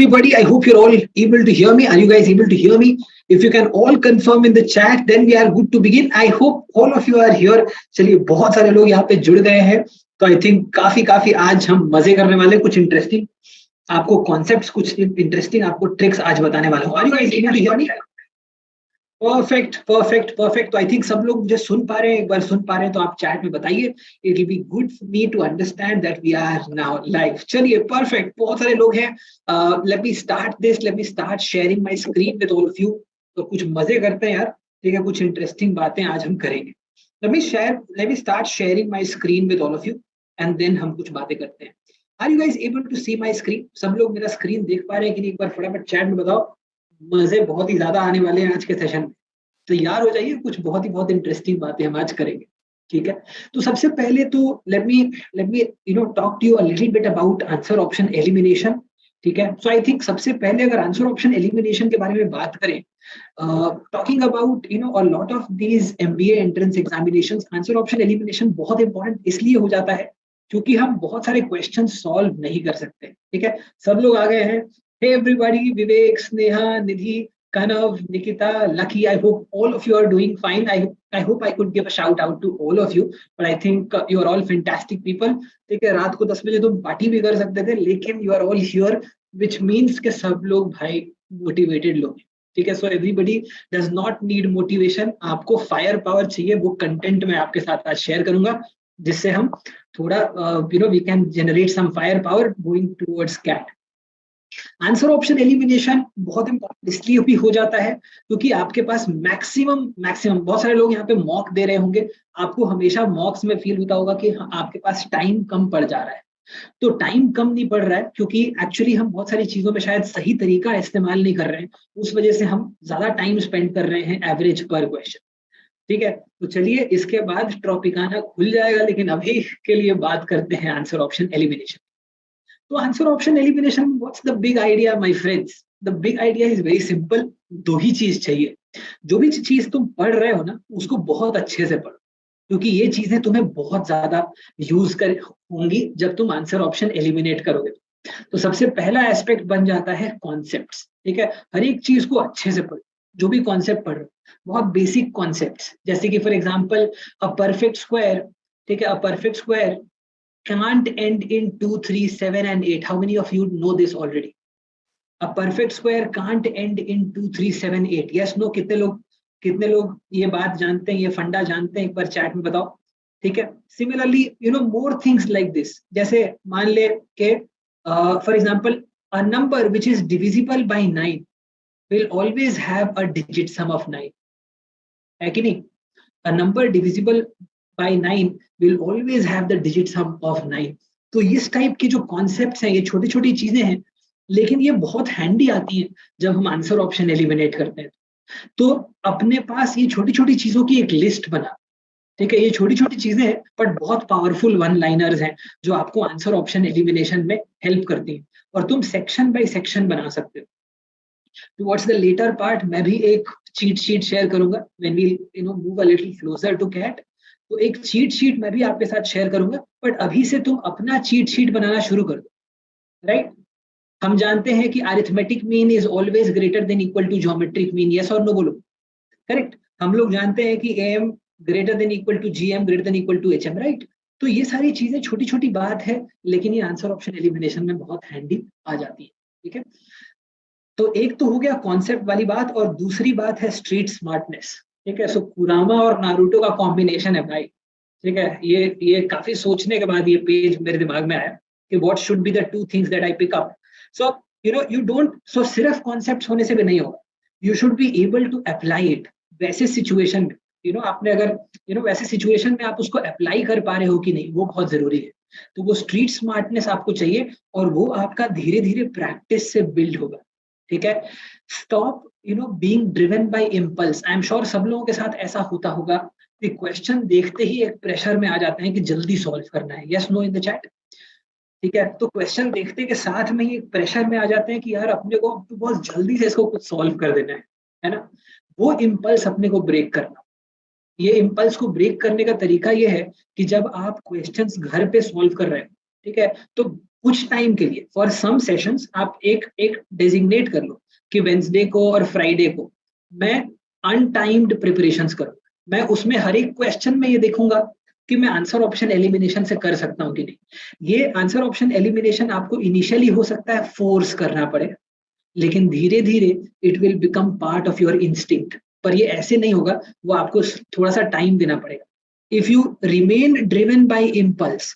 everybody. I hope you're all able to hear me. Are you guys able to hear me? If you can all confirm in the chat, then we are good to begin. I hope all of you are here. चलिए, बहुत सारे लोग यहाँ पे जुड़ गए हैं, तो आई थिंक काफी आज हम मजे करने वाले, कुछ इंटरेस्टिंग आपको कॉन्सेप्ट्स, कुछ इंटरेस्टिंग आपको ट्रिक्स आज बताने वाला हूँ. Are you guys able to hear me? Perfect. तो आई थिंक सब लोग मुझे सुन पा रहे हैं. एक बार सुन पा रहे हैं तो आप चैट में बताइए. It will be good for me to understand that we are now live. चलिए, परफेक्ट. बहुत सारे लोग हैं. Let me start sharing my screen with all of you. तो कुछ मजे करते हैं यार, ठीक है. कुछ इंटरेस्टिंग बातें आज हम करेंगे. Let me start sharing my screen with all of you and then हम कुछ बातें करते हैं. Are you guys able to see my screen? सब लोग मेरा स्क्रीन देख पा रहे हैं कि नहीं? एक बार फटाफट चैट में बताओ. मजे बहुत ही ज्यादा आने वाले हैं आज के सेशन में. तैयार हो जाइए, कुछ बहुत इंटरेस्टिंग बातें हम आज करेंगे, ठीक है. तो सबसे पहले तो let me talk to you a little bit about answer option elimination, ठीक है. सो आई थिंक सबसे पहले अगर आंसर ऑप्शन एलिमिनेशन के बारे में बात करें, talking about a lot of these MBA entrance examinations, answer option elimination बहुत इंपॉर्टेंट इसलिए हो जाता है क्योंकि हम बहुत सारे क्वेश्चन सॉल्व नहीं कर सकते, ठीक है. सब लोग आ गए हैं. Hey everybody, Vivek, Sneha, Nidhi, Kanav, Nikita, Lucky. I hope all of you are doing fine. I hope I could give a shout out to all of you, but I think you are all fantastic people. ठीक है, रात को 10 बजे तुम party भी कर सकते थे, लेकिन you are all here, which means कि सब लोग भाई motivated लोग हैं, ठीक है. So everybody does not need motivation. आपको फायर पावर चाहिए. वो कंटेंट मैं आपके साथ आज शेयर करूंगा जिससे हम थोड़ा we can generate some fire power going towards CAT. Answer option elimination बहुत इंपॉर्टेंट इसलिए भी हो जाता है क्योंकि आपके पास मैक्सिमम बहुत सारे लोग यहाँ पे मॉक दे रहे होंगे. आपको हमेशा मॉक्स में फील होता होगा कि आपके पास टाइम कम पड़ जा रहा है. तो टाइम कम नहीं पड़ रहा है क्योंकि एक्चुअली हम बहुत सारी चीजों में शायद सही तरीका इस्तेमाल नहीं कर रहे हैं. उस वजह से हम ज्यादा टाइम स्पेंड कर रहे हैं एवरेज पर क्वेश्चन, ठीक है. तो चलिए, इसके बाद ट्रॉपिकाना खुल जाएगा, लेकिन अभी के लिए बात करते हैं आंसर ऑप्शन एलिमिनेशन. तो answer option elimination, what's the big idea my friends? The big idea is very simple. दो ही चीज चाहिए. जो भी चीज तुम पढ़ रहे हो ना, उसको बहुत अच्छे से पढ़ो, क्योंकि ये चीजें तुम्हें बहुत ज्यादा यूज कर होंगी जब तुम आंसर ऑप्शन एलिमिनेट करोगे. तो सबसे पहला एस्पेक्ट बन जाता है कॉन्सेप्ट्स, ठीक है. हर एक चीज को अच्छे से पढ़ो. जो भी कॉन्सेप्ट पढ़ रहे हो, बहुत बेसिक कॉन्सेप्ट्स, जैसे कि for example a perfect square, ठीक है. A perfect square can't end in 2, 3, 7 and 8. How many of you know this already? A perfect square can't end in 2, 3, 7, 8. Yes, no? कितने लोग ये बात जानते हैं, ये फंडा जानते हैं? एक बार चैट में बताओ, ठीक है. Similarly more things like this. जैसे मान ले के for example a number which is divisible by 9 will always have a digit sum of 9. है कि नहीं? A number divisible by 9 will always have the digit sum of 9. तो इस type की जो कॉन्सेप्ट्स हैं, ये छोटी छोटी चीजें हैं, लेकिन ये बहुत हैंडी आती हैं जब हम आंसर ऑप्शन एलिमिनेट करते हैं. तो अपने पास ये छोटी छोटी चीजों की एक लिस्ट बना, ठीक है. ये छोटी छोटी चीजें हैं बट बहुत पावरफुल वन लाइनर्स हैं जो आपको आंसर ऑप्शन एलिमिनेशन में हेल्प करती हैं, और तुम सेक्शन बाय सेक्शन बना सकते हो. टुवर्ड्स द लेटर पार्ट मैं भी एक चीट शीट शेयर करूंगा when we move a little closer to CAT. तो एक चीट शीट मैं भी आपके साथ शेयर करूंगा, बट अभी से तुम अपना चीट शीट बनाना शुरू कर दो, राइट. हम जानते हैं कि arithmetic mean is always greater than equal to geometric mean. Yes और नो बोलो. करेक्ट. हम लोग जानते हैं कि AM greater than equal to GM greater than equal to HM, right. तो ये सारी चीजें छोटी छोटी बात है, लेकिन ये आंसर ऑप्शन एलिमिनेशन में बहुत हैंडी आ जाती है, ठीक है. तो एक तो हो गया कॉन्सेप्ट वाली बात, और दूसरी बात है स्ट्रीट स्मार्टनेस, ठीक है. सो कुरामा और नारुतो का कॉम्बिनेशन है भाई, ठीक है. ये काफी सोचने के बाद ये पेज मेरे दिमाग में आया कि what should be the two things that I pick up. So you don't, so सिर्फ कॉन्सेप्ट्स होने से भी नहीं होगा. You should be able to apply it वैसे सिचुएशन में. आपने अगर वैसे सिचुएशन में आप उसको अप्लाई कर पा रहे हो कि नहीं, वो बहुत जरूरी है. तो वो स्ट्रीट स्मार्टनेस आपको चाहिए, और वो आपका धीरे धीरे प्रैक्टिस से बिल्ड होगा, ठीक है. Stop being driven by impulse. I am sure सब लोगों के साथ ऐसा होता होगा कि क्वेश्चन देखते ही एक प्रेशर में आ जाते हैं कि जल्दी सॉल्व करना है. Yes no in the chat, ठीक है. तो क्वेश्चन देखते के साथ में ही एक प्रेशर में आ जाते हैं कि यार अपने को तो बहुत जल्दी से इसको कुछ सॉल्व कर देना है ना. वो इम्पल्स अपने को ब्रेक करना. ये इम्पल्स को ब्रेक करने का तरीका ये है कि जब आप क्वेश्चंस घर पे सॉल्व कर रहे हैं, ठीक है, तो कुछ टाइम के लिए फॉर सम सेशंस आप एक एक डेजिग्नेट कर लो कि वेंसडे को और फ्राइडे को मैं अनटाइम्ड प्रिपरेशंस करूँ। मैं उसमें हर एक क्वेश्चन में ये देखूंगा कि मैं आंसर ऑप्शन एलिमिनेशन से कर सकता हूँ कि नहीं। ये आंसर ऑप्शन एलिमिनेशन आपको इनिशियली हो सकता है फोर्स करना पड़े, लेकिन धीरे धीरे it will become part of your instinct. पर ये ऐसे नहीं होगा, वो आपको थोड़ा सा टाइम देना पड़ेगा। If you remain driven by impulse,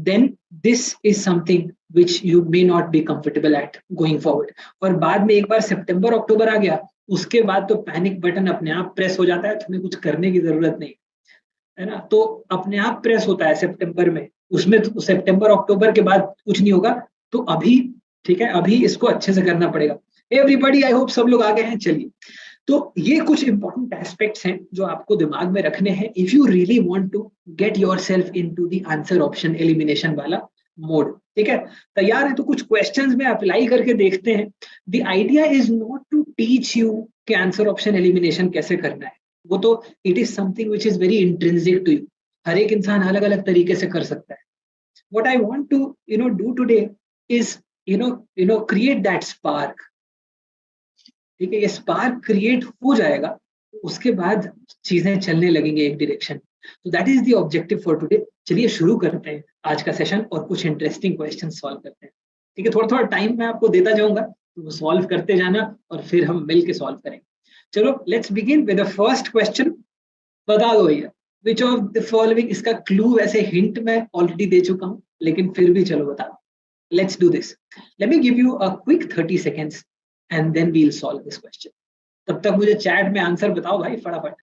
then this is something which you may not be comfortable at going forward। और बाद में एक बार सितंबर अक्टूबर आ गया, उसके बाद तो पैनिक बटन अपने आप प्रेस हो जाता है, तुम्हें कुछ करने की जरूरत नहीं है ना। तो अपने आप प्रेस होता है सितंबर में, उसमें तो सितंबर अक्टूबर के बाद कुछ नहीं होगा। तो अभी ठीक है, अभी इसको अच्छे से करना पड़ेगा। एवरीबॉडी, आई होप सब लोग आ गए हैं। चलिए, तो ये कुछ इंपॉर्टेंट एस्पेक्ट्स हैं जो आपको दिमाग में रखने हैं if you really want to get yourself into the answer option elimination वाला मोड। ठीक है, तैयार है? तो कुछ क्वेश्चंस में अप्लाई करके देखते हैं। The idea is not to teach you कि आंसर ऑप्शन एलिमिनेशन कैसे करना है, वो तो it is something which is very intrinsic to you. हर एक इंसान अलग अलग तरीके से कर सकता है। What I want to do today is create that spark. ठीक है, ये स्पार्क क्रिएट हो जाएगा, उसके बाद चीजें चलने लगेंगे एक डायरेक्शन। तो that is the objective for today. चलिए शुरू करते हैं आज का सेशन और कुछ इंटरेस्टिंग क्वेश्चन सॉल्व करते हैं। ठीक है, थोड़ा थोड़ा टाइम मैं आपको देता जाऊंगा, तो वो सॉल्व करते जाना और फिर हम मिल के सॉल्व करेंगे। चलो let's begin with the first question. बता दो भैया, विच ऑफ द फॉलोइंग, इसका क्लू वैसे हिंट मैं ऑलरेडी दे चुका हूं, लेकिन फिर भी चलो बता दो। Let's do this. Let me give you a quick 30 seconds and then we'll solve this question। तब तक मुझे चैट में आंसर बताओ भाई फटाफट।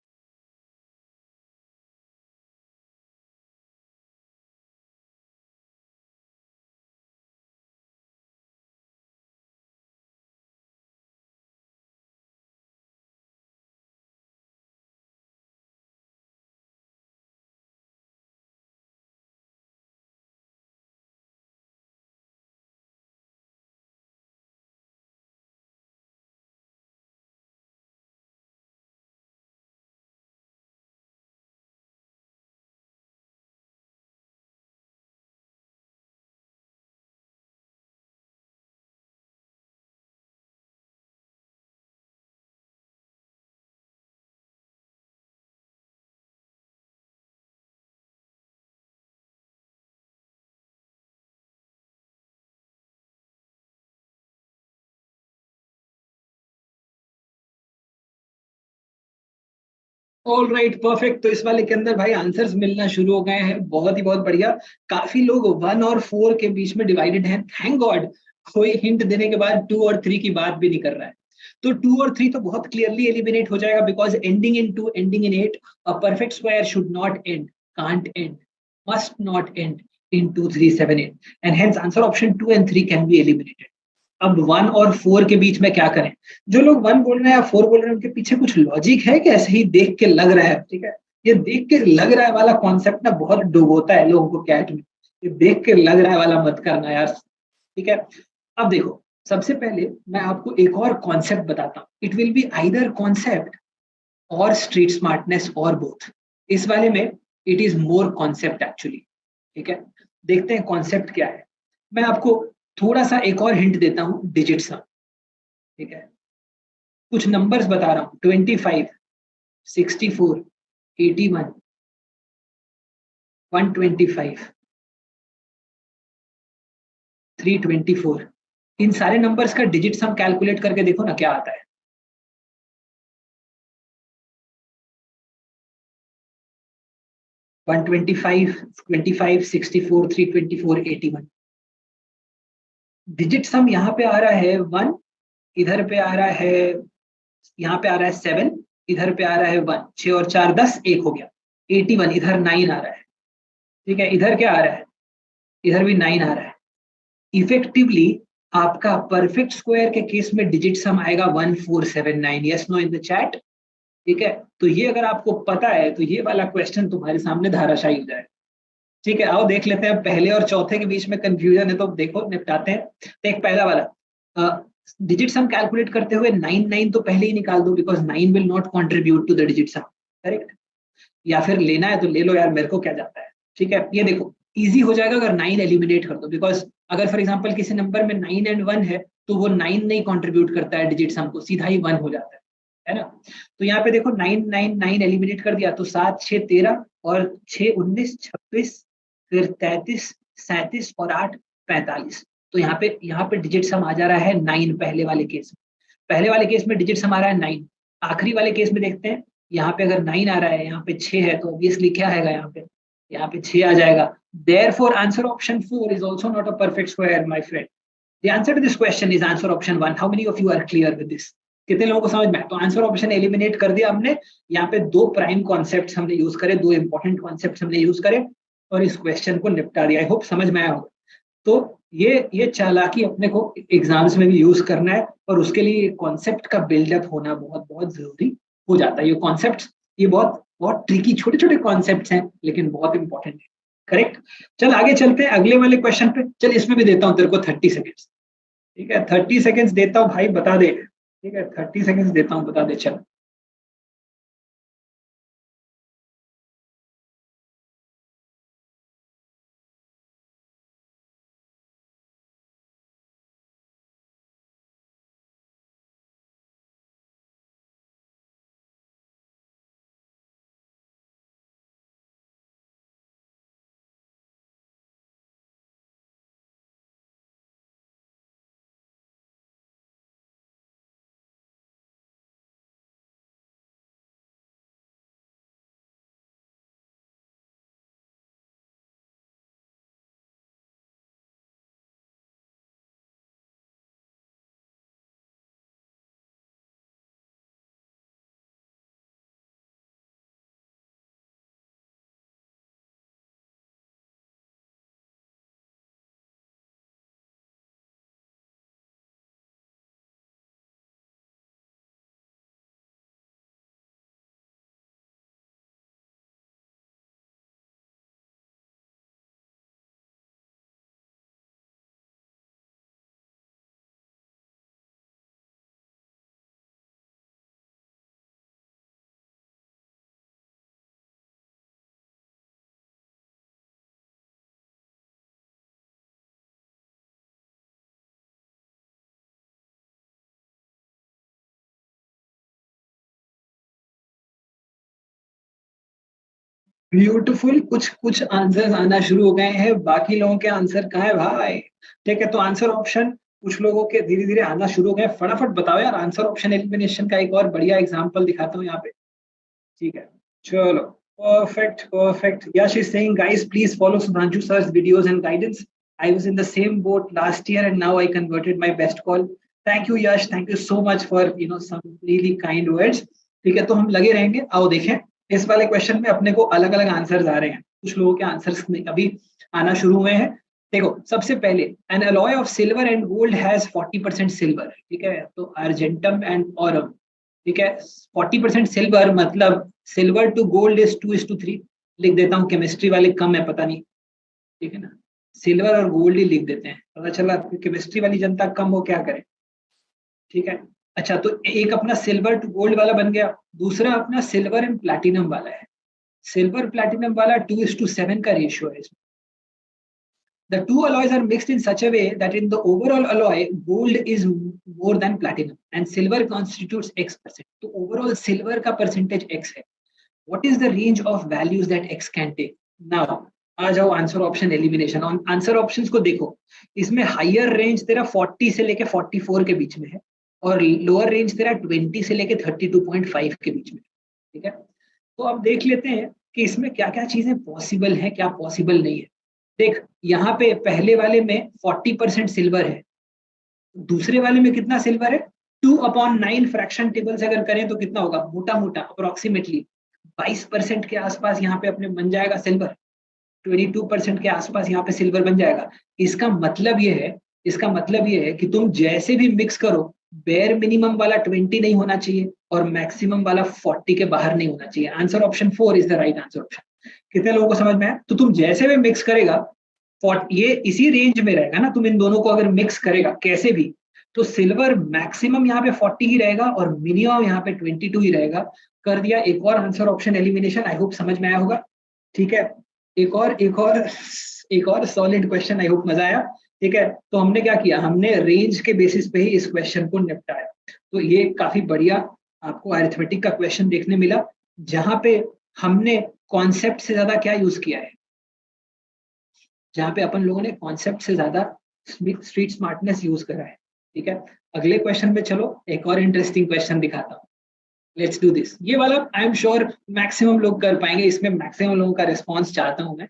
All right, perfect. तो इस वाले के अंदर भाई आंसर्स मिलना शुरू हो गए हैं, बहुत ही बहुत बढ़िया। काफी लोग 1 और 4 के बीच में डिवाइडेड हैं, थैंक गॉड। कोई हिंट देने के बाद 2 और 3 की बात भी नहीं कर रहा है। तो 2 और 3 तो बहुत क्लियरली एलिमिनेट हो जाएगा, because ending in 2, ending in 8, a perfect square should not and, can't and, must not and in 2, 3, 7, 8, and hence answer option 2 and 3 can be eliminated. अब 1 और 4 के बीच में क्या करें? जो लोग 1 बोल रहे हैं या 4 बोल रहे हैं, उनके पीछे कुछ लॉजिक है कि ऐसे ही देख के लग रहा है? ठीक है, ये देख के लग रहा है वाला कॉन्सेप्ट ना बहुत डुबोता है लोगों को कैट में। ये देख के लग रहा है वाला मत करना यार। ठीक है, अब देखो, सबसे पहले मैं आपको एक और कॉन्सेप्ट बताता हूँ। It will be either concept और स्ट्रीट स्मार्टनेस और बोथ। इस वाले में it is more concept actually. ठीक है, देखते हैं कॉन्सेप्ट क्या है। मैं आपको थोड़ा सा एक और हिंट देता हूं, डिजिट सम। ठीक है, कुछ नंबर्स बता रहा हूं, 25, 64, 81, 125, 324। इन सारे नंबर्स का डिजिट सम कैलकुलेट करके देखो ना क्या आता है। One twenty five, 25, 64, 324, 81। डिजिट सम यहाँ पे आ रहा है 1, इधर पे आ रहा है, यहाँ पे आ रहा है 7, इधर पे आ रहा है 1, 6 और 4 10, 1 हो गया 81। इधर 9 आ रहा है। ठीक है, इधर क्या आ रहा है? इधर भी 9 आ रहा है। इफेक्टिवली आपका परफेक्ट स्क्वायर के केस में डिजिट सम आएगा 1479। Yes no in the chat. ठीक है, तो ये अगर आपको पता है तो ये वाला क्वेश्चन तुम्हारे सामने धाराशायी हो जाए। ठीक है, आओ देख लेते हैं। पहले और चौथे के बीच में कंफ्यूजन है तो देखो निपटाते हैं। तो एक पहला वाला, डिजिट सम कैलकुलेट करते हुए 9 तो पहले ही निकाल दो, because 9 will not contribute to the digit sum. Correct? या फिर लेना है तो ले लो यार, मेरे को क्या जाता है। ठीक है, ये देखो इजी हो जाएगा अगर 9 एलिमिनेट कर दो, बिकॉज अगर फॉर एग्जाम्पल किसी नंबर में 9 एंड 1 है तो वो 9 नहीं कॉन्ट्रीब्यूट करता है डिजिट सम को, सीधा ही 1 हो जाता है ना। तो यहाँ पे देखो 9 एलिमिनेट कर दिया तो 7 6 13 और 6 19 26 फिर 33 37 और 8 45। तो यहाँ पे डिजिट सम आ जा रहा है 9 पहले वाले केस में। पहले वाले केस में डिजिट सम आ रहा है 9। आखिरी वाले केस में देखते हैं, यहाँ पे अगर 9 आ रहा है, यहाँ पे 6 है, तो ऑब्वियसली क्या आएगा यहाँ पे 6 आ जाएगा। Therefore, answer option 4 is also not a perfect square, my friend. The answer to this question is answer option 1. How many of you are clear with this? कितने लोगों को समझ में आया? तो आंसर ऑप्शन एलिमिनेट कर दिया हमने। यहाँ पे दो प्राइम कॉन्सेप्ट्स हमने यूज करे, दो इंपॉर्टेंट कॉन्सेप्ट्स हमने यूज करे और इस क्वेश्चन को निपटा दिया। आई होप समझ में आया होगा। तो ये चालाकी अपने को एग्जाम्स में भी यूज करना है और उसके लिए कॉन्सेप्ट का बिल्डअप होना बहुत बहुत जरूरी हो जाता है। ये कॉन्सेप्ट ये बहुत बहुत ट्रिकी छोटे छोटे कॉन्सेप्ट्स हैं लेकिन बहुत इंपॉर्टेंट है। करेक्ट। चल आगे चलते हैं अगले वाले क्वेश्चन पे। चल इसमें भी देता हूं तेरे को 30 सेकेंड्स। ठीक है 30 सेकेंड्स देता हूं भाई, बता दे। ठीक है 30 सेकेंड्स देता हूं, बता दे। चल ब्यूटीफुल। कुछ कुछ आंसर्स आना शुरू हो गए हैं, बाकी लोगों के आंसर कहाँ है भाई? ठीक है तो आंसर ऑप्शन कुछ लोगों के धीरे धीरे आना शुरू हो गए। फटाफट बताओ यार। आंसर ऑप्शन एलिमिनेशन का एक और बढ़िया एग्जांपल दिखाता हूँ यहाँ पे। ठीक है चलो perfect perfect. Yash is saying guys please follow Sudhanshu sir's videos and guidance. I was in the same boat last year and now I converted my best call. Thank you Yash, thank you so much for some really kind words. ठीक है तो हम लगे रहेंगे। आओ देखें इस वाले क्वेश्चन में अपने को अलग अलग आंसर्स आ रहे हैं। कुछ लोगों के आंसर्स अभी आना शुरू हुए हैं। देखो सबसे पहले N alloy of silver and gold has 40% silver. ठीक है तो अर्जेंटम एंड ऑरम। ठीक है 40% सिल्वर मतलब सिल्वर टू गोल्ड इज 2:3। लिख देता हूँ, केमिस्ट्री वाले कम है पता नहीं। ठीक है ना, सिल्वर और गोल्ड ही लिख देते हैं, पता चला केमिस्ट्री वाली जनता कम हो क्या करे। ठीक है अच्छा तो एक अपना सिल्वर टू गोल्ड वाला बन गया, दूसरा अपना सिल्वर एंड प्लैटिनम वाला है। सिल्वर प्लैटिनम वाला 2:7 का रेशियो है इसमें। The two alloys are mixed in such a way that in the overall alloy, gold is more than platinum and silver constitutes X%. तो overall silver का percentage X है। What is the range of values that X can take? Now, आ जाओ answer option elimination. Answer options को देखो, इसमें higher range तेरा 40 से लेके 44 के बीच में है और लोअर रेंज तेरा 20 से लेके 32.5 के बीच में। ठीक है तो अब देख लेते हैं कि इसमें क्या क्या चीजें पॉसिबल है, क्या पॉसिबल नहीं है। देख यहाँ पे पहले वाले में 40% सिल्वर है, दूसरे वाले में कितना सिल्वर है? 2/9 फ्रैक्शन टेबल से अगर करें तो कितना होगा? मोटा मोटा अप्रोक्सीमेटली 22% के आसपास यहाँ पे अपने बन जाएगा सिल्वर। 22% के आसपास यहाँ पे सिल्वर बन जाएगा। इसका मतलब ये है, इसका मतलब ये है कि तुम जैसे भी मिक्स करो, बेयर मिनिमम वाला 20 नहीं होना चाहिए और मैक्सिमम वाला 40 के बाहर नहीं होना चाहिए। Answer option 4 is the right answer option. कितने लोगों को समझ में आया? तो तुम जैसे भी मिक्स करेगा ये इसी रेंज में रहेगा ना। तुम इन दोनों को अगर मिक्स करेगा कैसे भी तो सिल्वर मैक्सिमम यहाँ पे 40 ही रहेगा और मिनिमम यहाँ पे 22 ही रहेगा। कर दिया एक और answer option elimination. I hope समझ में आया होगा। ठीक है एक और सॉलिड क्वेश्चन। आई होप मजा आया। ठीक है, तो हमने क्या किया, हमने रेंज के बेसिस पे ही इस क्वेश्चन को निपटाया। तो ये काफी बढ़िया आपको अरिथमेटिक का क्वेश्चन देखने मिला, जहां पे हमने कॉन्सेप्ट से ज्यादा क्या यूज किया है, जहां पे अपन लोगों ने कॉन्सेप्ट से ज्यादा स्ट्रीट स्मार्टनेस यूज करा है। ठीक है, अगले क्वेश्चन में चलो एक और इंटरेस्टिंग क्वेश्चन दिखाता हूँ। Let's do this. ये वाला आई एम श्योर मैक्सिमम लोग कर पाएंगे, इसमें मैक्सिमम लोगों का रिस्पॉन्स चाहता हूं मैं।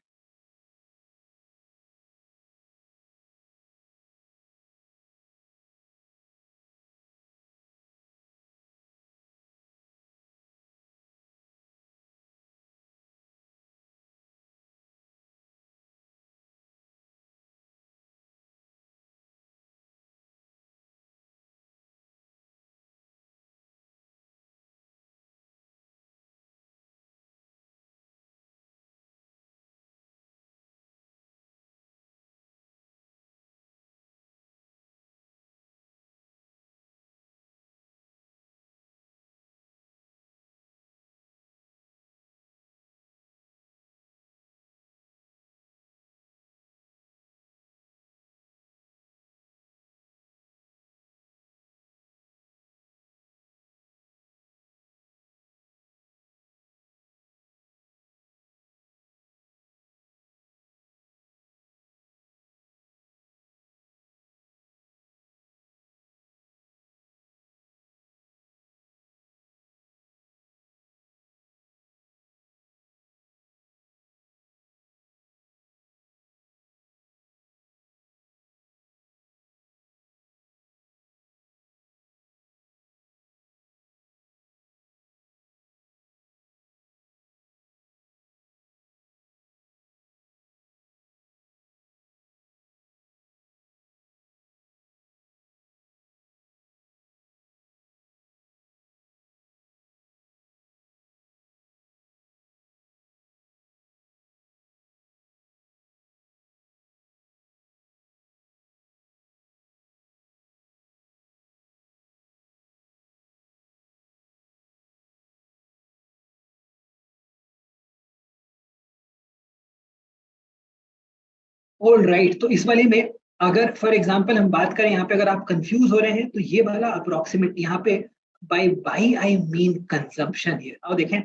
ऑल राइट, तो इस वाले में अगर फॉर एग्जांपल हम बात करें, यहाँ पे अगर आप कंफ्यूज हो रहे हैं तो ये वाला अप्रोक्सीमेट यहाँ पे by by I mean consumption here. अब देखें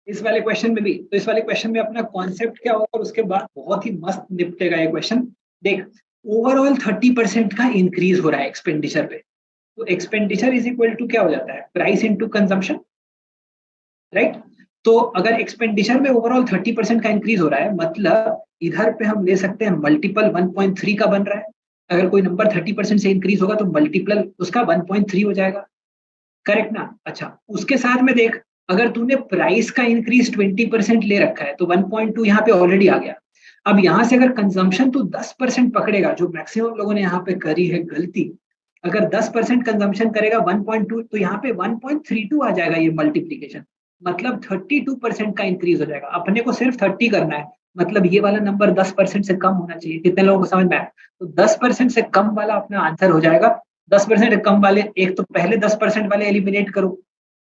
इस वाले क्वेश्चन में भी, तो इस वाले क्वेश्चन में अपना कॉन्सेप्ट क्या होगा और उसके बाद बहुत ही मस्त निपटेगा ये क्वेश्चन। देख, ओवरऑल 30% का इंक्रीज हो रहा है एक्सपेंडिचर पे, तो एक्सपेंडिचर इज इक्वल टू क्या हो जाता है, प्राइस इनटू कंजम्पशन, राइट। तो अगर एक्सपेंडिचर में ओवरऑल 30% का इंक्रीज हो रहा है, मतलब इधर पे हम ले सकते हैं मल्टीपल 1.3 का बन रहा है। अगर कोई नंबर 30% से इंक्रीज होगा तो मल्टीपल उसका 1.3 हो जाएगा, करेक्ट ना। अच्छा, उसके साथ में देख, अगर तूने प्राइस का इंक्रीज 20% ले रखा है तो 1.2 यहाँ पे ऑलरेडी आ गया। अब यहाँ से अगर कंजम्पशन तू 10% पकड़ेगा, जो मैक्सिमम लोगों ने यहाँ पे करी है गलती, अगर 10% कंजम्पशन करेगा 1.2, तो यहाँ पे 1.32 आ जाएगा ये मल्टीप्लीकेशन, मतलब 32% का इंक्रीज हो जाएगा। अपने को सिर्फ 30 करना है, मतलब ये वाला नंबर 10% से कम होना चाहिए। कितने लोगों को समझ में आया? तो 10% से कम वाला अपना आंसर हो जाएगा। 10% कम वाले, एक तो पहले 10% वाले एलिमिनेट करो,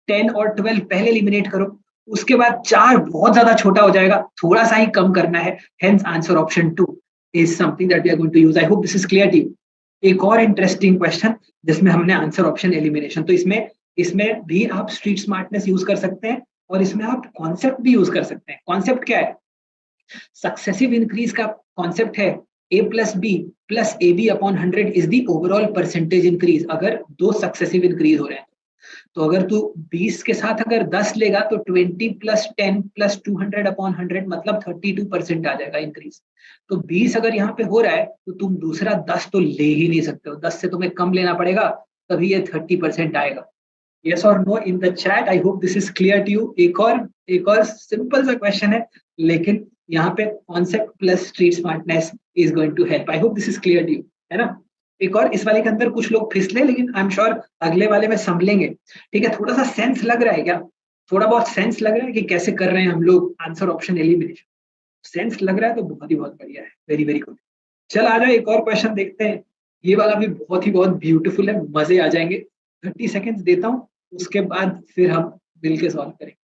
10 और 12 पहले एलिमिनेट करो, उसके बाद 4 बहुत ज्यादा छोटा हो जाएगा, थोड़ा सा ही कम करना है। Hence answer option 2 is something that we are going to use. I hope this is clear to you. एक और इंटरेस्टिंग क्वेश्चन जिसमें हमने आंसर ऑप्शन एलिमिनेशन, तो इसमें इसमें भी आप स्ट्रीट स्मार्टनेस यूज कर सकते हैं और इसमें आप कॉन्सेप्ट भी यूज कर सकते हैं। कॉन्सेप्ट क्या है? सक्सेसिव इंक्रीज का कॉन्सेप्ट है A plus B plus A B upon 100 is the overall percentage increase, अगर दो सक्सेसिव इंक्रीज हो रहे हैं। तो अगर तू 20 के साथ अगर 10 लेगा तो 20 प्लस 10 प्लस 200 अपॉन 100 मतलब 32% आ जाएगा इंक्रीज। तो 20 अगर यहाँ पे हो रहा है तो तुम दूसरा 10 तो ले ही नहीं सकते हो, 10 से तुम्हें कम लेना पड़ेगा, तभी ये 30% आएगा। यस और no in the chat. I hope this is clear to you. एक और सिंपल सा क्वेश्चन है, लेकिन यहाँ पे concept plus street smartness is going to help. I hope this is clear to you, है ना। एक और इस वाले के अंदर कुछ लोग फिसले, लेकिन आई एम श्योर अगले वाले में संभलेंगे। ठीक है, थोड़ा सा सेंस लग रहा है क्या? थोड़ा बहुत सेंस लग रहा है कि कैसे कर रहे हैं हम लोग आंसर ऑप्शन एलिमिनेशन? सेंस लग रहा है तो बहुत ही बहुत बढ़िया है, वेरी वेरी गुड। चल आ जाए एक और क्वेश्चन देखते हैं। ये वाला भी बहुत ही बहुत ब्यूटीफुल है, मजे आ जाएंगे। 30 सेकेंड्स देता हूँ, उसके बाद फिर हम मिल के सॉल्व करेंगे।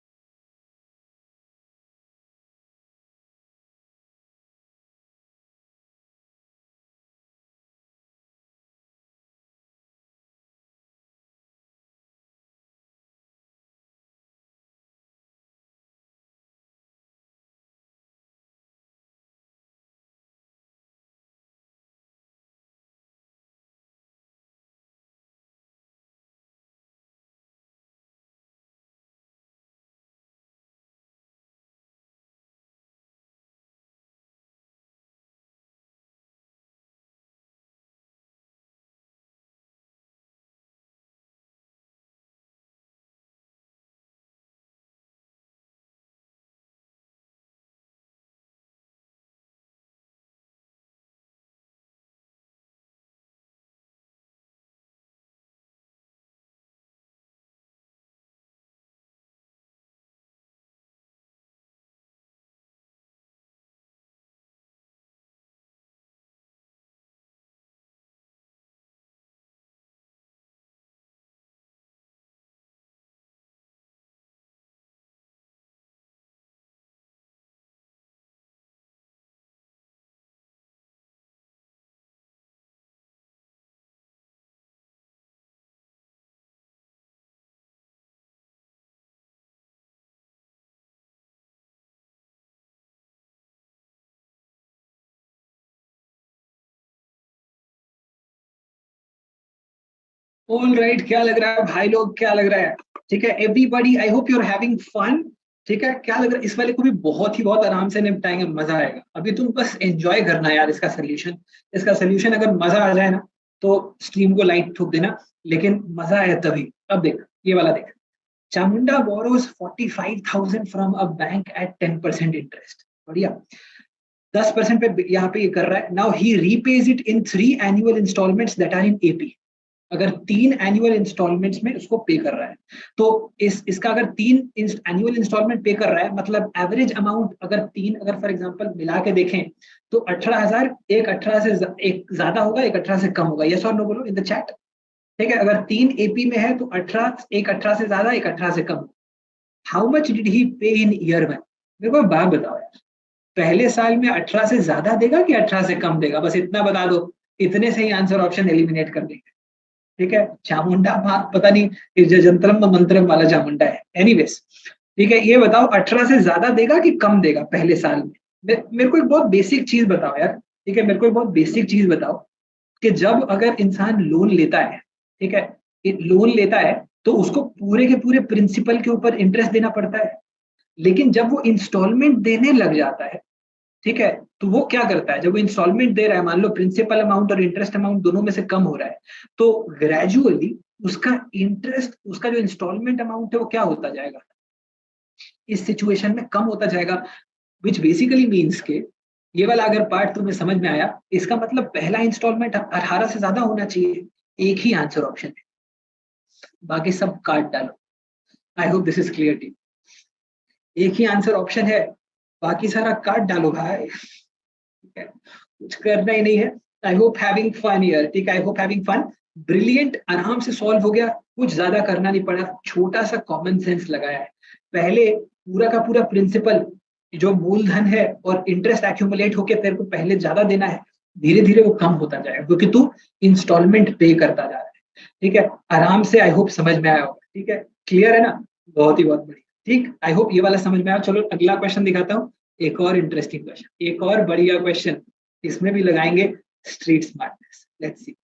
ऑल राइट, क्या लग रहा है भाई लोग, क्या लग रहा है? ठीक है everybody, I hope you are having fun. ठीक है, क्या लग रहा है? इस वाले को भी बहुत ही बहुत आराम से निपटाएंगे, मजा आएगा। अभी तुम बस एंजॉय करना यार इसका सोल्यूशन। इसका सोल्यूशन अगर मजा आ जाए ना तो स्ट्रीम को लाइट ठोक देना, लेकिन मजा आए तभी। अब देख ये वाला देख, Chamunda borrows 45,000 from a bank at 10% interest. बढ़िया, 10% पे यहाँ पे ये कर रहा है। Now he repays it in 3 annual installments that are in AP. अगर 3 एनुअल इंस्टॉलमेंट्स में उसको पे कर रहा है, तो इसका अगर 3 एनुअल इंस्टॉलमेंट पे कर रहा है, मतलब एवरेज अमाउंट अगर तीन, अगर फॉर एग्जांपल मिला के देखें तो 18,000, एक 18 से एक ज्यादा होगा, एक 18 से कम होगा। यस और नो बोलो इन द चैट। ठीक है, अगर 3 एपी में है तो 18, एक 18 से ज्यादा, एक 18 से कम। हाउ मच डिड ही पे इन ईयर वन? मेरे को एक बात बताओ यार, पहले साल में 18 से ज्यादा देगा कि 18 से कम देगा? बस इतना बता दो, इतने से ही आंसर ऑप्शन एलिमिनेट कर देंगे। ठीक है, चामुंडा पता नहीं ये जंतरम मंत्रम वाला चामुंडा है। एनीवेज, ठीक है, ये बताओ 18 से ज्यादा देगा कि कम देगा पहले साल में? मेरे को एक बहुत बेसिक चीज बताओ यार। ठीक है, मेरे को एक बहुत बेसिक चीज बताओ कि जब अगर इंसान लोन लेता है, ठीक है, लोन लेता है तो उसको पूरे के पूरे प्रिंसिपल के ऊपर इंटरेस्ट देना पड़ता है। लेकिन जब वो इंस्टॉलमेंट देने लग जाता है, ठीक है, तो वो क्या करता है? जब वो इंस्टॉलमेंट दे रहा है, मान लो प्रिंसिपल अमाउंट और इंटरेस्ट अमाउंट दोनों में से कम हो रहा है, तो ग्रेजुअली उसका इंटरेस्ट, उसका जो इंस्टॉलमेंट अमाउंट है वो क्या होता जाएगा? इस सिचुएशन में कम होता जाएगा। विच बेसिकली मीन्स के ये वाला अगर पार्ट तुम्हें समझ में आया, इसका मतलब पहला इंस्टॉलमेंट 18 से ज्यादा होना चाहिए। एक ही आंसर ऑप्शन है, बाकी सब काट डालो। आई hope this is clear T. एक ही आंसर ऑप्शन है, बाकी सारा काट डालो भाई। ठीक है, कुछ करना ही नहीं है। I hope having fun year. ठीक है, I hope having fun. Brilliant, आराम से सॉल्व हो गया, कुछ ज्यादा करना नहीं पड़ा, छोटा सा कॉमन सेंस लगाया है। पहले पूरा का पूरा प्रिंसिपल, जो मूलधन है और इंटरेस्ट एक्यूमुलेट होके तेरे को पहले ज्यादा देना है, धीरे धीरे वो कम होता जाएगा क्योंकि तू इंस्टॉलमेंट पे करता जा रहा है। ठीक है, आराम से, आई होप समझ में आया होगा। ठीक है, क्लियर है ना? बहुत ही बहुत बढ़िया। ठीक, आई होप ये वाला समझ में आया। चलो अगला क्वेश्चन दिखाता हूँ, एक और इंटरेस्टिंग क्वेश्चन, एक और बढ़िया क्वेश्चन। इसमें भी लगाएंगे street smartness. Let's see.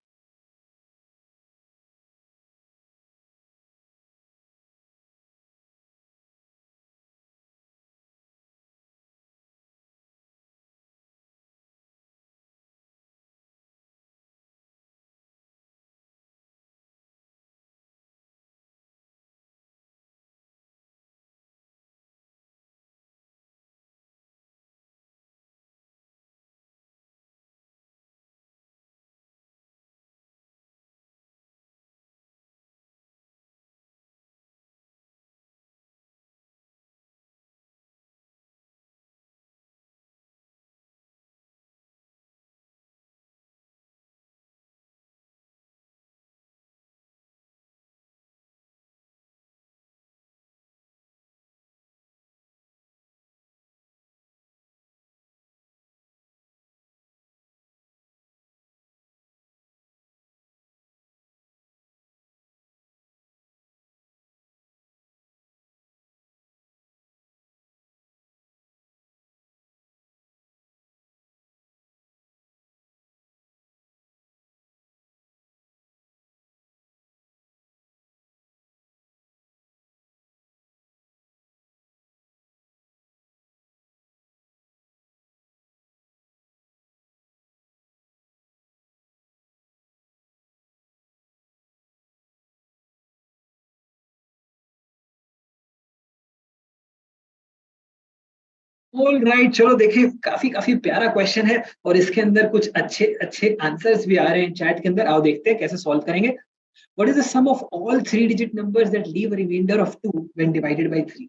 All right, चलो देखिए, काफी काफी प्यारा क्वेश्चन है और इसके अंदर कुछ अच्छे अच्छे आंसर्स भी आ रहे हैं चैट के अंदर। आओ देखते हैं कैसे सॉल्व करेंगे। What is the sum of all 3 digit numbers that leave a reminder of 2 when divided by 3?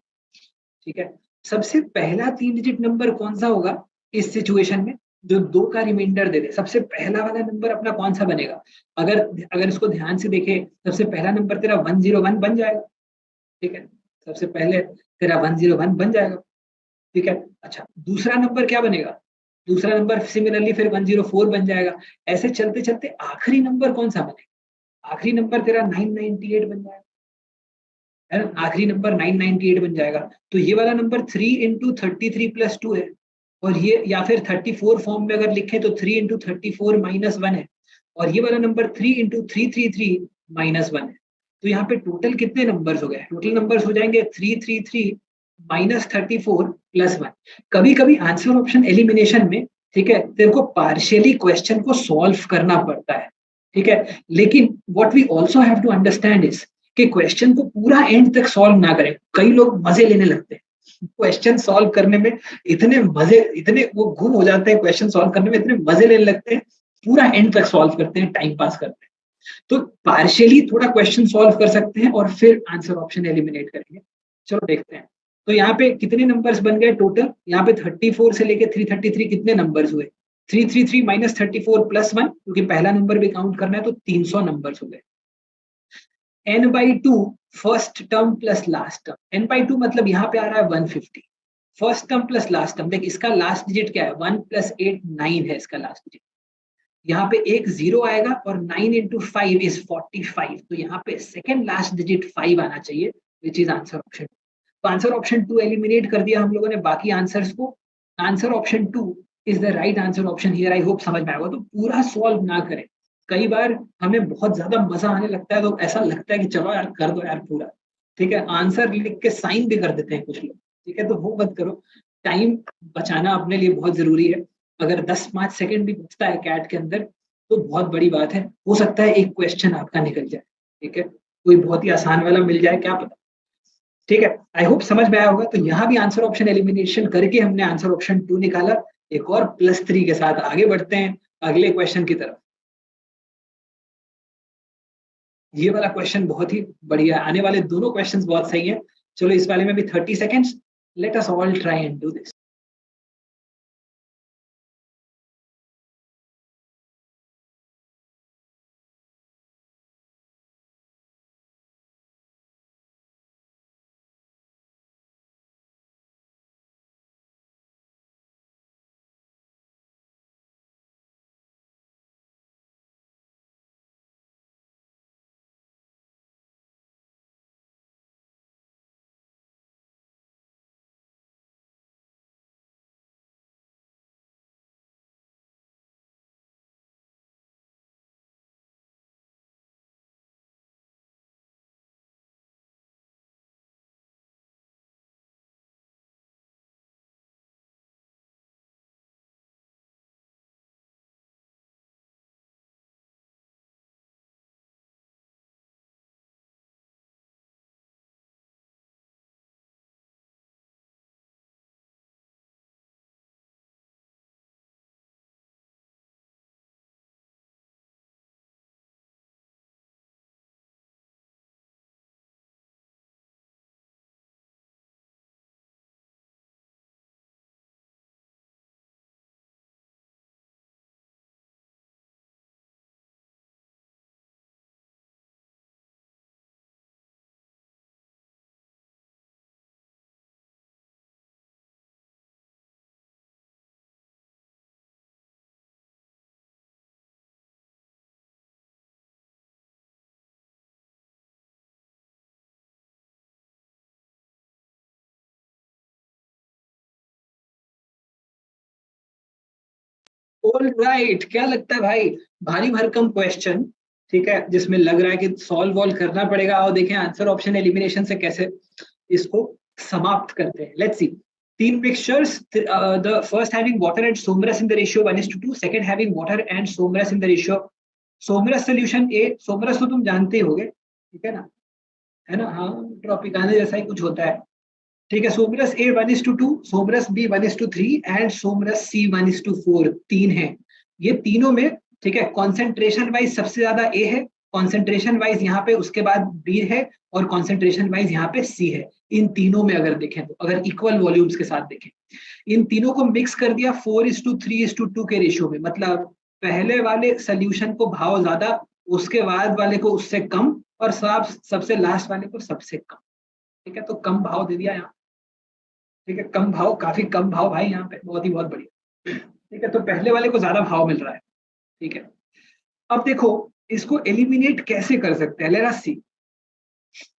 ठीक है, सबसे पहला 3 डिजिट नंबर कौन सा होगा इस सिचुएशन में, जो 2 का रिमाइंडर दे दे? सबसे पहला वाला नंबर अपना कौन सा बनेगा? अगर अगर इसको ध्यान से देखे, सबसे पहला नंबर तेरा 101 बन जाएगा। ठीक है, सबसे पहले तेरा 101 बन जाएगा। ठीक है, अच्छा दूसरा नंबर क्या बनेगा? दूसरा नंबर सिमिलरली फिर 104 बन जाएगा। ऐसे चलते चलते आखिरी नंबर कौन सा बनेगा? आखिरी नंबर तेरा 998 बन जाएगा, है ना? आखिरी नंबर 998 बन जाएगा। तो ये वाला नंबर 3 into 33 + 2 है, और ये या फिर 34 फॉर्म में अगर लिखे तो 3 into 34 - 1 है। और ये वाला नंबर 3 into 333 -1 है। तो यहाँ पे टोटल कितने नंबर्स हो गए? टोटल नंबर्स हो जाएंगे 333 -34 +1। कभी कभी आंसर ऑप्शन एलिमिनेशन में, ठीक है, तेरे को पार्शियली क्वेश्चन को सॉल्व करना पड़ता है, ठीक है, लेकिन what we also have to understand is कि क्वेश्चन को पूरा एंड तक सॉल्व ना करें। कई लोग मजे लेने लगते हैं क्वेश्चन सॉल्व करने में, इतने मजे, इतने वो गुम हो जाते हैं क्वेश्चन सॉल्व करने में, इतने मजे लेने लगते हैं, पूरा एंड तक सॉल्व करते हैं, टाइम पास करते हैं। तो पार्शियली थोड़ा क्वेश्चन सॉल्व कर सकते हैं और फिर आंसर ऑप्शन एलिमिनेट करेंगे। चलो देखते हैं। तो यहाँ पे कितने नंबर्स बन गए टोटल? यहाँ पे 34 से लेके 333 कितने नंबर्स हुए? 333 -34 +1, क्योंकि पहला नंबर भी काउंट करना है, तो 300 नंबर्स हो गए। n/2 first term plus last term. n/2 मतलब यहाँ पे आ रहा है 150, first term plus last term. देख इसका लास्ट डिजिट क्या है? 1 + 8 9 है इसका लास्ट डिजिट। यहाँ पे एक 0 आएगा और 9 × 5 = 45, तो यहाँ पे सेकेंड लास्ट डिजिट 5 आना चाहिए, विच इज आंसर ऑप्शन। तो आंसर ऑप्शन 2 एलिमिनेट कर दिया हम लोगों ने बाकी आंसर्स को। Answer option 2 is the right answer option here. I hope समझ में आएगा। तो पूरा सॉल्व ना करें। कई बार हमें बहुत ज्यादा मजा आने लगता है, तो ऐसा लगता है कि चलो यार कर दो यार पूरा, ठीक है, आंसर लिख के साइन भी कर देते हैं कुछ लोग, ठीक है, तो वो मत करो। टाइम बचाना अपने लिए बहुत जरूरी है। अगर 10-5 सेकंड भी बचता है कैट के अंदर तो बहुत बड़ी बात है। हो सकता है एक क्वेश्चन आपका निकल जाए, ठीक है, कोई बहुत ही आसान वाला मिल जाए, क्या पता, ठीक है। आई होप समझ में आया होगा। तो यहाँ भी आंसर ऑप्शन एलिमिनेशन करके हमने आंसर ऑप्शन 2 निकाला। एक और +3 के साथ आगे बढ़ते हैं अगले क्वेश्चन की तरफ। ये वाला क्वेश्चन बहुत ही बढ़िया है, आने वाले दोनों क्वेश्चंस बहुत सही हैं। चलो इस वाले में भी 30 seconds, let us all try and do this. All right, क्या लगता है भाई? भारी भरकम क्वेश्चन, ठीक है, जिसमें लग रहा है कि सॉल्व वॉल्व करना पड़ेगा। और देखें आंसर ऑप्शन एलिमिनेशन से कैसे इसको समाप्त करते हैं। Let's see. तीन mixtures, the first having water and somras in the ratio 1:2, second having water and somras in the ratio, somras solution A. सोमरस तो तुम जानते ही होगे, ठीक है ना, हाँ, ट्रॉपिकाना जैसा ही कुछ होता है, ठीक है। सोमरस ए 1:2, सोमरस बी 1:3 एंड सोमरस सी 1:4, तीन है ये तीनों में, ठीक है। कॉन्सेंट्रेशन वाइज सबसे ज्यादा ए है, कॉन्सेंट्रेशन वाइज यहाँ पे उसके बाद बी है, और कॉन्सेंट्रेशन वाइज यहाँ पे सी है। इन तीनों में अगर देखें तो, अगर इक्वल वॉल्यूम्स के साथ देखें, इन तीनों को मिक्स कर दिया 4:3:2 के रेशियो में, मतलब पहले वाले सोल्यूशन को भाव ज्यादा, उसके बाद वाले को उससे कम, और सबसे लास्ट वाले को सबसे कम, ठीक है। तो कम भाव दे दिया यहाँ, ठीक है, कम भाव, काफी कम भाव भाई यहाँ पे, बहुत ही बहुत बढ़िया, ठीक है। तो पहले वाले को ज्यादा भाव मिल रहा है, ठीक है। अब देखो इसको एलिमिनेट कैसे कर सकते हैं, let us see.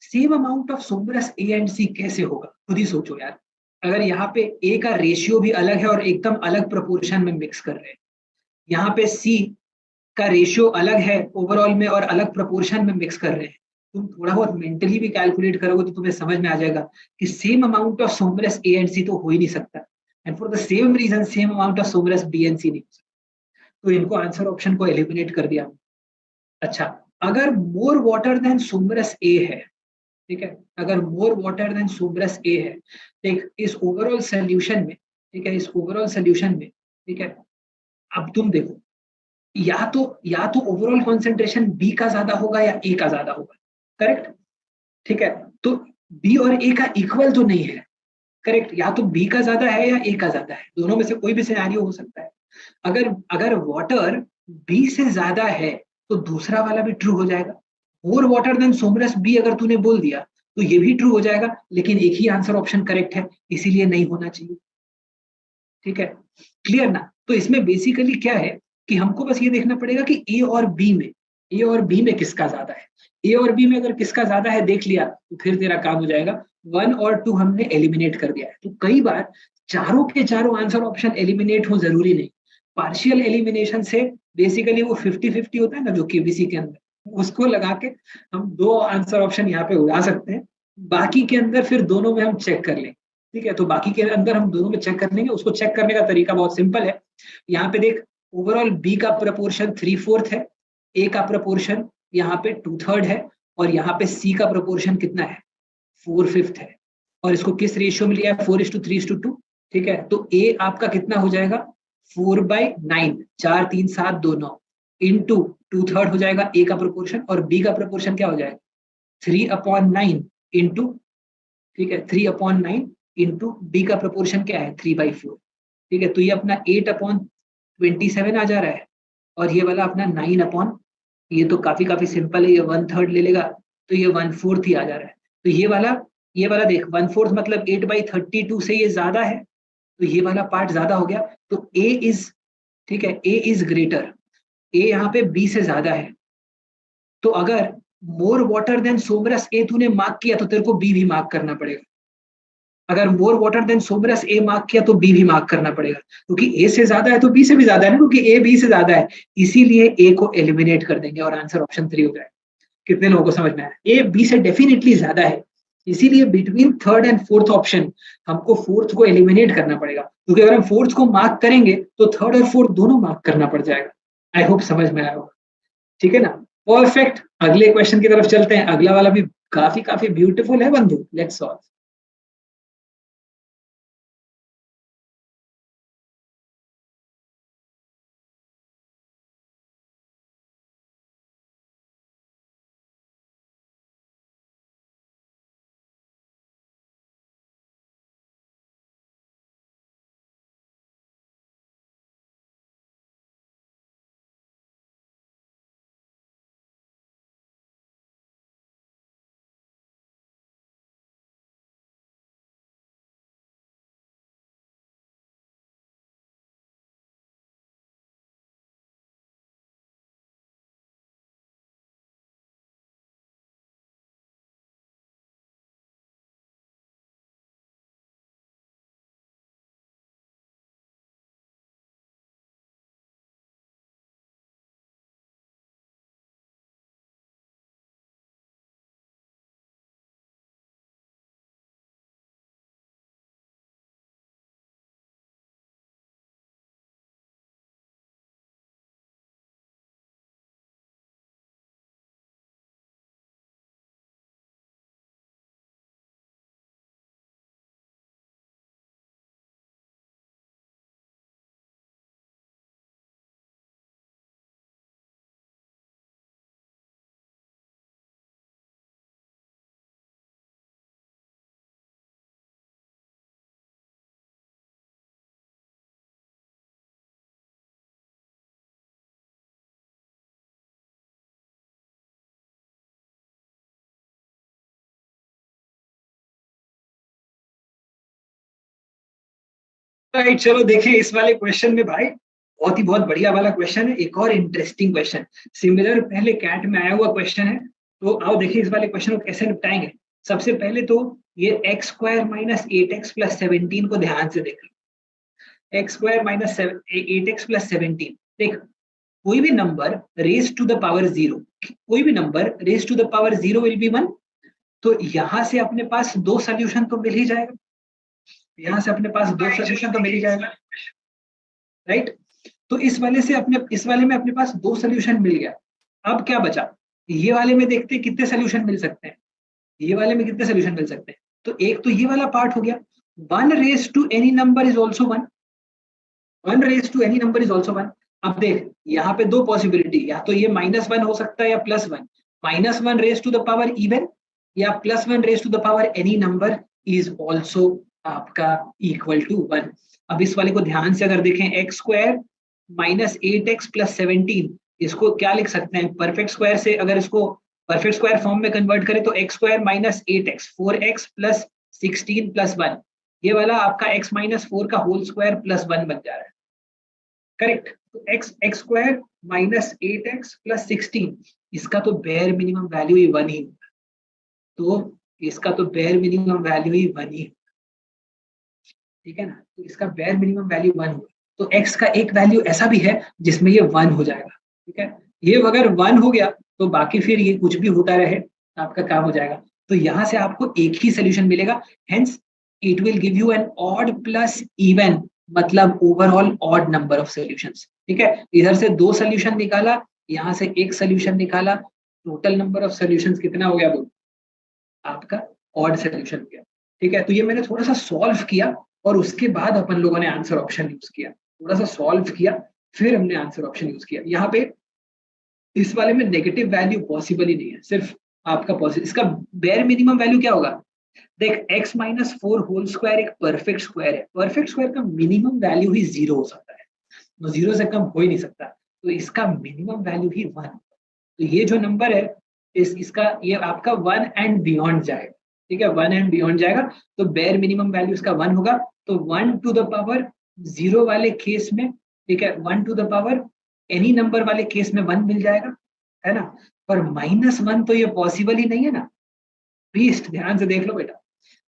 Same amount of somras A and सी कैसे होगा, खुद ही सोचो यार। अगर यहाँ पे ए का रेशियो भी अलग है और एकदम अलग प्रोपोर्शन में मिक्स कर रहे हैं, यहाँ पे सी का रेशियो अलग है ओवरऑल में और अलग प्रोपोर्शन में मिक्स कर रहे हैं, तुम थोड़ा बहुत मेंटली भी कैलकुलेट करोगे तो तुम्हें समझ में आ जाएगा कि same amount of somras A and सी तो हो ही नहीं सकता, and for the same reason same amount of somras B and C नहीं हो सकता। तो इनको आंसर ऑप्शन को एलिमिनेट कर दिया। अच्छा, अगर मोर वाटर देन सोमरस ए है, ठीक है, अगर मोर वाटर देन सोमरस ए है, ठीक, इस ओवरऑल सोल्यूशन में, ठीक है, इस ओवरऑल सोल्यूशन में, ठीक है, अब तुम देखो, या तो ओवरऑल कॉन्सेंट्रेशन बी का ज्यादा होगा या ए का ज्यादा होगा, करेक्ट, ठीक है, तो बी और ए का इक्वल तो नहीं है, करेक्ट, या तो बी का ज्यादा है या ए का ज्यादा है, दोनों में से कोई भी सिनेरियो हो सकता है। अगर अगर वाटर बी से ज्यादा है तो दूसरा वाला भी ट्रू हो जाएगा, मोर वाटर देन सोमरस बी अगर तूने बोल दिया तो ये भी ट्रू हो जाएगा, लेकिन एक ही आंसर ऑप्शन करेक्ट है, इसीलिए नहीं होना चाहिए, ठीक है, क्लियर ना। तो इसमें बेसिकली क्या है कि हमको बस ये देखना पड़ेगा कि ए और बी में किसका ज्यादा है, ए और बी में अगर किसका ज्यादा है देख लिया तो फिर तेरा काम हो जाएगा, 1 और 2 हमने एलिमिनेट कर दिया है। तो कई बार चारों के चारों आंसर ऑप्शन एलिमिनेट हो जरूरी नहीं, पार्शियल एलिमिनेशन से बेसिकली वो 50-50 होता है ना जो केबीसी के अंदर, उसको लगा के हम 2 आंसर ऑप्शन यहाँ पे उड़ा सकते हैं, बाकी के अंदर फिर दोनों में हम चेक कर लेंगे, ठीक है, तो बाकी के अंदर हम दोनों में चेक कर लेंगे। उसको चेक करने का तरीका बहुत सिंपल है, यहाँ पे देख, ओवरऑल बी का प्रपोर्शन 3/4 है, ए का प्रपोर्शन यहाँ पे 2/3 है, और यहाँ पे सी का प्रपोर्शन कितना है, 4/5 है, और इसको किस रेशियो में लिया है, 4:3:2, ठीक है, तो ए आपका कितना हो जाएगा, 4/9, 4 3 7 2 9 इंटू 2/3 हो जाएगा ए का प्रोपोर्शन, और बी का प्रोपोर्शन क्या हो जाएगा, 3/9 इंटू, ठीक है, 3/9 इंटू बी का प्रोपोर्शन क्या है, 3/4, ठीक है, तो ये अपना 8/27 आ जा रहा है, और ये वाला अपना 9 ये तो काफी काफी सिंपल है, ये 1/3 ले लेगा तो ये 1/4 ही आ जा रहा है। तो ये वाला देख, 1/4 मतलब 8/32 से ये ज्यादा है, तो ये वाला पार्ट ज्यादा हो गया, तो ए इज, ठीक है, ए इज ग्रेटर, ए यहाँ पे बी से ज्यादा है, तो अगर मोर वाटर देन सोमरस ए तूने मार्क किया तो तेरे को बी भी मार्क करना पड़ेगा, अगर मोर वाटर देन सोमरस ए मार्क किया तो बी भी मार्क करना पड़ेगा, क्योंकि ए से ज्यादा है तो बी से भी ज्यादा है ना, क्योंकि ए बी से ज्यादा है, इसीलिए ए को एलिमिनेट कर देंगे और आंसर ऑप्शन 3 हो जाएगा। कितने लोगों को समझ में आया, ए बी से डेफिनेटली ज्यादा है, इसीलिए between third and fourth option हमको फोर्थ को एलिमिनेट करना पड़ेगा, क्योंकि अगर हम फोर्थ को मार्क करेंगे तो थर्ड और फोर्थ दोनों मार्क करना पड़ जाएगा। आई होप समझ में आया होगा, ठीक है ना, परफेक्ट। अगले क्वेश्चन की तरफ चलते हैं, अगला वाला भी काफी काफी ब्यूटीफुल है बंधु, लेट्स सॉल्व। राइट, चलो देखिए इस वाले क्वेश्चन में भाई बहुत बढ़िया वाला क्वेश्चन है, एक और इंटरेस्टिंग क्वेश्चन, सिमिलर पहले कैट में आया हुआ क्वेश्चन है, तो आओ देखिए इस वाले क्वेश्चन को कैसे निपटाएंगे। सबसे पहले तो ये x² - 8x + 17 को ध्यान से देख लो, x² - 8x + 17, देख कोई भी number raise to the power 0, कोई भी number raise to the power 0 will be 1। तो यहां से अपने पास दो सोल्यूशन तो मिल ही जाएगा, यहां से अपने पास दो सोल्यूशन तो मिल ही जाएगा, राइट। तो इस वाले में अपने पास दो सोल्यूशन मिल गया। अब क्या बचा, ये वाले में देखते हैं कितने सोल्यूशन मिल सकते हैं, ये वाले में कितने सोल्यूशन मिल सकते हैं। तो एक तो ये वाला पार्ट हो गया, 1 raise to any number is also 1, 1 raise to any number is also 1। अब देख यहाँ पे दो पॉसिबिलिटी, या तो ये -1 हो सकता है या +1, -1 raise to the power even या +1 raise to the power any number is also आपका इक्वल टू 1। अब इस वाले को ध्यान से अगर देखें, x² -8x + 17, इसको क्या लिख सकते हैं परफेक्ट स्क्वायर से, अगर इसको परफेक्ट स्क्वायर फॉर्म में कन्वर्ट करें तो x² -8x 4x + 16 + 1, ये वाला आपका x - 4 का होल स्क्वायर +1 बन जा रहा है, करेक्ट। तो x² -8x + 16, इसका तो बेयर मिनिमम वैल्यू ही 1 ही, तो इसका तो बेयर मिनिमम वैल्यू ही 1 ही, ठीक है ना। तो इसका बेयर मिनिमम वैल्यू 1 होगा। तो x का एक वैल्यू ऐसा भी है जिसमें ये 1 हो जाएगा, ठीक है। ये अगर 1 हो गया तो बाकी फिर ये कुछ भी होता रहे आपका काम हो जाएगा। तो यहाँ से आपको एक ही सोल्यूशन मिलेगा, hence it will give you an odd plus even, मतलब overall odd number of solutions, ठीक है। इधर से दो सोल्यूशन निकाला, यहाँ से एक सोल्यूशन निकाला, टोटल नंबर ऑफ सॉल्यूशंस कितना हो गया वो आपका ऑड सोल्यूशन हो गया, ठीक है। तो ये मैंने थोड़ा सा सॉल्व किया और उसके बाद अपन लोगों ने आंसर ऑप्शन यूज किया, थोड़ा सा सॉल्व किया फिर हमने आंसर ऑप्शन यूज किया। यहाँ पे इस वाले में नेगेटिव वैल्यू पॉसिबल ही नहीं है, सिर्फ आपका पॉसिबल, इसका बेयर मिनिमम वैल्यू क्या होगा, देख x - 4 होल स्क्वायर एक परफेक्ट स्क्वायर है, परफेक्ट स्क्वायर का मिनिमम वैल्यू ही 0 हो सकता है, तो 0 से कम हो ही नहीं सकता, तो इसका मिनिमम वैल्यू ही 1। तो ये जो नंबर है इसका ये आपका 1 एंड बियॉन्ड जाएगा, ठीक है, 1 एंड बियॉन्ड जाएगा, तो बेयर मिनिमम वैल्यू इसका 1 होगा। तो 1 टू द पावर 0 वाले केस में, ठीक है, 1 to the power any number वाले केस में 1 मिल जाएगा, है ना। पर -1 तो ये पॉसिबल ही नहीं है ना, प्लीज ध्यान से देख लो बेटा,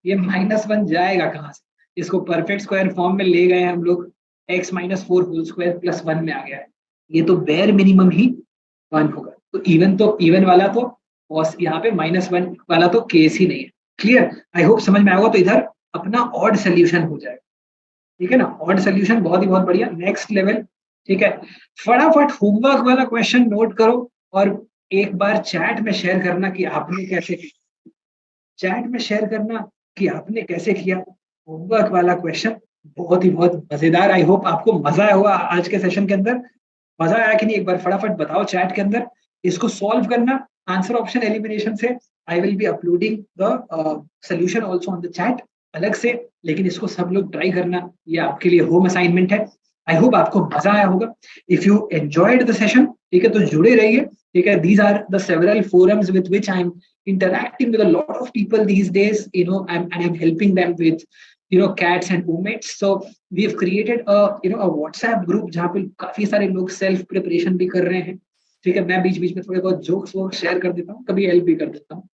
ये -1 जाएगा कहाँ से, इसको परफेक्ट स्क्वायर फॉर्म में ले गए हम लोग, x - 4 होल स्क्वायर +1 में आ गया है, ये तो बेयर मिनिमम ही 1 होगा। तो इवन वाला तो यहाँ पे -1 वाला तो केस ही नहीं है, क्लियर। आई होप समझ में आएगा। तो इधर अपना ऑड सोल्यूशन हो जाएगा, ठीक है ना, ऑड सोल्यूशन बहुत ही बहुत बढ़िया, नेक्स्ट लेवल, ठीक है। फटाफट होमवर्क वाला क्वेश्चन नोट करो और एक बार चैट में शेयर करना कि आपने कैसे किया, चैट में शेयर करना कि आपने कैसे किया होमवर्क वाला क्वेश्चन, बहुत ही बहुत मजेदार। आई होप आपको मजा आया होगा आज के सेशन के अंदर, मजा आया कि नहीं एक बार फटाफट बताओ चैट के अंदर। इसको सॉल्व करना आंसर ऑप्शन एलिमिनेशन से, I will be uploading the solution also on the chat अलग से, लेकिन इसको सब लोग ट्राई करना, ये आपके लिए होम असाइनमेंट है। आई होप आपको मजा आया होगा। If you enjoyed the session, ठीक है, तो जुड़े रहिए, ठीक है। These are the several forums with which I'm interacting with a lot of people these days, you know, and I'm helping them with, you know, cats and roommates. So we've created a, you know, a WhatsApp group जहाँ पे काफी सारे लोग self preparation भी कर रहे हैं, ठीक है। मैं बीच बीच में थोड़े बहुत जोक्स वोक्स शेयर कर देता हूँ, कभी हेल्प भी कर देता हूँ।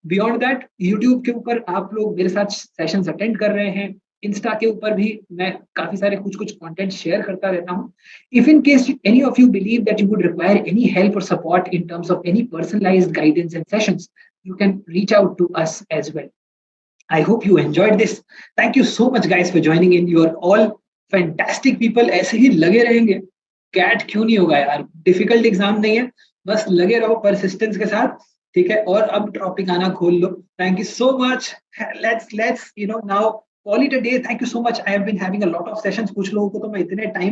बियॉन्ड दैट यूट्यूब के ऊपर आप लोग मेरे साथ सेशंस अटेंड कर रहे हैं, इंस्टा के ऊपर भी मैं काफी सारे कुछ कंटेंट शेयर करता रहता हूँ। If in case any of you believe that you would require any help और support in terms of any personalized guidance and sessions, you can reach out to us as well. I hope you enjoyed this. Thank you so much guys for joining in. You are all fantastic people. ऐसे ही लगे रहेंगे, cat क्यों नहीं होगा यार, difficult exam नहीं है, बस लगे रहो परसिस्टेंस के साथ, ठीक है। और अब टॉपिक आना खोल लो। Thank you so much. Let's you know now call it a day. Thank you so much. I have been having a lot of sessions. कुछ लोगों को तो मैं इतने टाइम